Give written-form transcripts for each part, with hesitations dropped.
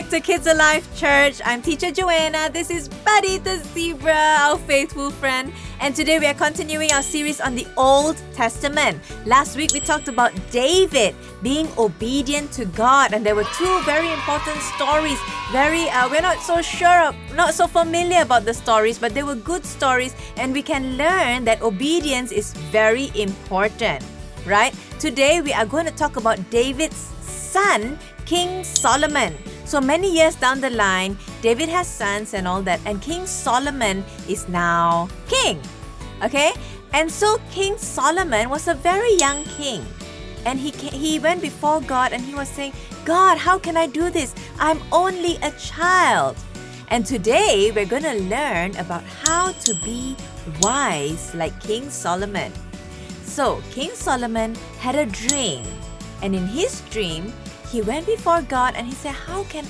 back to Kids Alive Church. I'm Teacher Joanna. This is Buddy the Zebra, our faithful friend. And today we are continuing our series on the Old Testament. Last week we talked about David being obedient to God. And there were two very important stories. We're not so familiar about the stories, but they were good stories. And we can learn that obedience is very important, right? Today we are going to talk about David's son, King Solomon. So many years down the line, David has sons and all that, and King Solomon is now king. Okay? And so King Solomon was a very young king. And he went before God and he was saying, God, how can I do this? I'm only a child. And today we're going to learn about how to be wise like King Solomon. So King Solomon had a dream. And in his dream, he went before God and he said, How can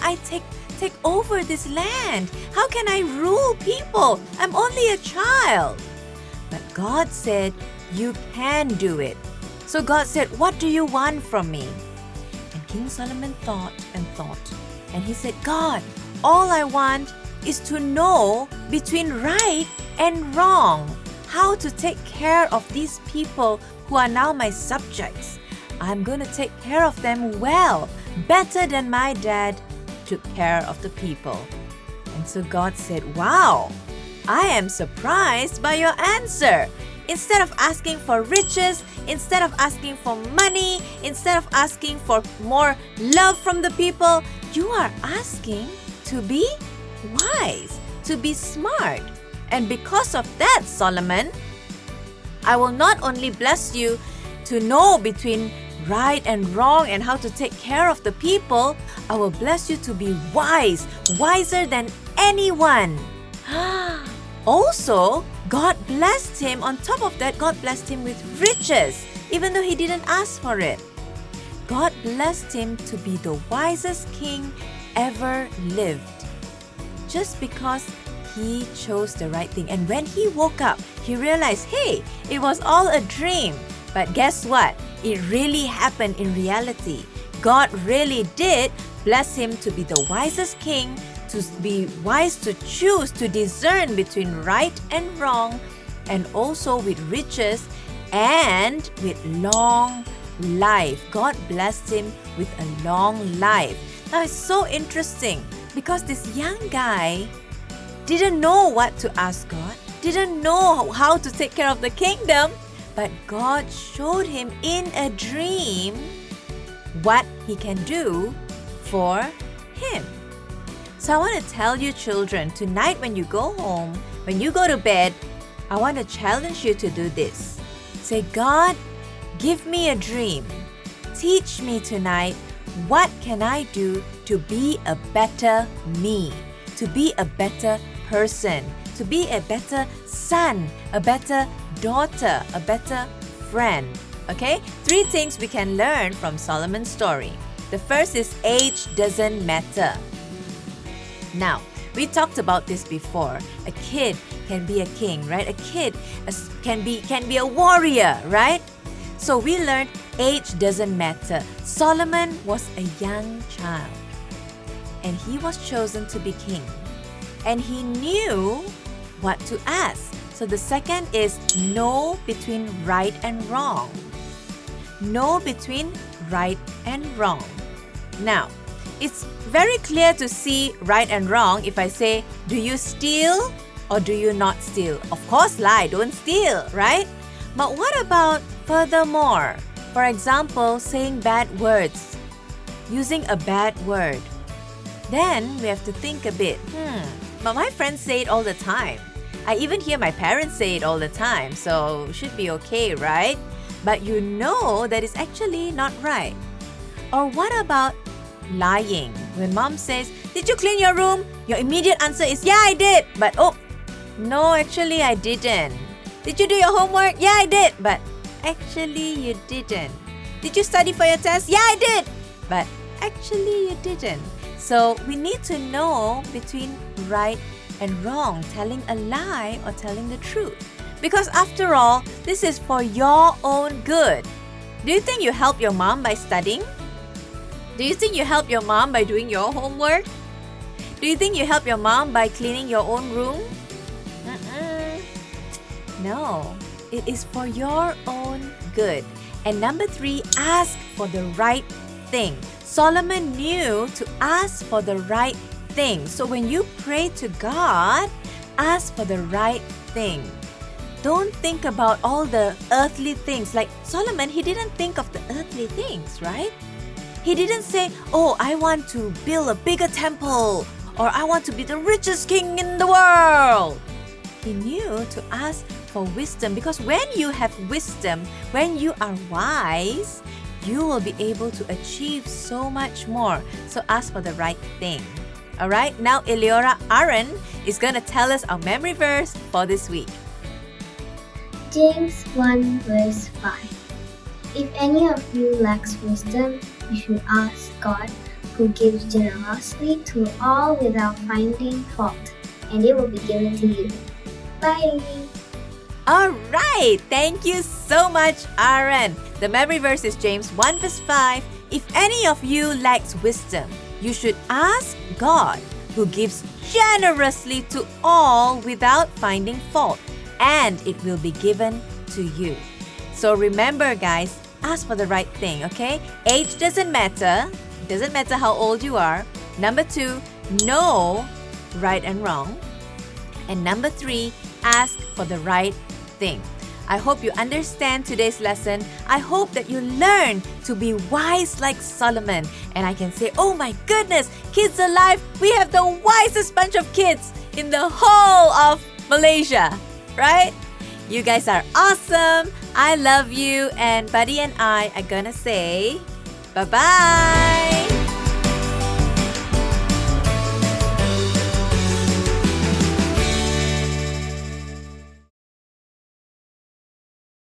I take over this land? How can I rule people? I'm only a child. But God said, you can do it. So God said, what do you want from me? And King Solomon thought and thought. And he said, God, all I want is to know between right and wrong, how to take care of these people who are now my subjects. I'm going to take care of them well, better than my dad took care of the people. And so God said, wow, I am surprised by your answer. Instead of asking for riches, instead of asking for money, instead of asking for more love from the people, you are asking to be wise, to be smart. And because of that, Solomon, I will not only bless you to know between right and wrong and how to take care of the people, I will bless you to be wise, wiser than anyone. Also, God blessed him. On top of that, God blessed him with riches, even though he didn't ask for it. God blessed him to be the wisest king ever lived, just because he chose the right thing. And when he woke up, he realized, hey, it was all a dream. But guess what? It really happened in reality. God really did bless him to be the wisest king, to be wise to choose, to discern between right and wrong, and also with riches and with long life. God blessed him with a long life. Now it's so interesting because this young guy didn't know what to ask God, didn't know how to take care of the kingdom, but God showed him in a dream what he can do for him. So I want to tell you children, tonight when you go home, when you go to bed, I want to challenge you to do this. Say, God, give me a dream. Teach me tonight, what can I do to be a better me, to be a better person, to be a better son, a better daughter, a better friend. Okay? 3 things we can learn from Solomon's story. The first is age doesn't matter. Now, we talked about this before. A kid can be a king, right? A kid can be a warrior, right? So we learned age doesn't matter. Solomon was a young child, and he was chosen to be king. And he knew what to ask. So the second is know between right and wrong. Know between right and wrong. Now, it's very clear to see right and wrong if I say, do you steal or do you not steal? Of course, lie, don't steal, right? But what about furthermore? For example, saying bad words, using a bad word. Then we have to think a bit, but my friends say it all the time. I even hear my parents say it all the time, so should be okay, right? But you know that it's actually not right. Or what about lying? When mom says, did you clean your room? Your immediate answer is, yeah, I did. But no, actually I didn't. Did you do your homework? Yeah, I did. But actually you didn't. Did you study for your test? Yeah, I did. But actually you didn't. So we need to know between right and wrong, telling a lie or telling the truth. Because after all, this is for your own good. Do you think you help your mom by studying? Do you think you help your mom by doing your homework? Do you think you help your mom by cleaning your own room? No, it is for your own good. And number 3, ask for the right thing. Solomon knew to ask for the right thing. So when you pray to God, ask for the right thing. Don't think about all the earthly things. Like Solomon, he didn't think of the earthly things, right? He didn't say, oh, I want to build a bigger temple, or I want to be the richest king in the world. He knew to ask for wisdom, because when you have wisdom, when you are wise, you will be able to achieve so much more. So ask for the right thing. All right, now Eleora Aaron is going to tell us our memory verse for this week. James 1 verse 5. If any of you lacks wisdom, you should ask God, who gives generously to all without finding fault, and it will be given to you. Bye! All right, thank you so much, Aaron. The memory verse is James 1 verse 5. If any of you lacks wisdom, you should ask God, who gives generously to all without finding fault, and it will be given to you. So remember, guys, ask for the right thing, okay? Age doesn't matter. It doesn't matter how old you are. Number 2, know right and wrong. And number 3, ask for the right thing. I hope you understand today's lesson. I hope that you learn to be wise like Solomon. And I can say, oh my goodness, Kids Alive, we have the wisest bunch of kids in the whole of Malaysia, right? You guys are awesome. I love you. And Buddy and I are gonna say bye-bye.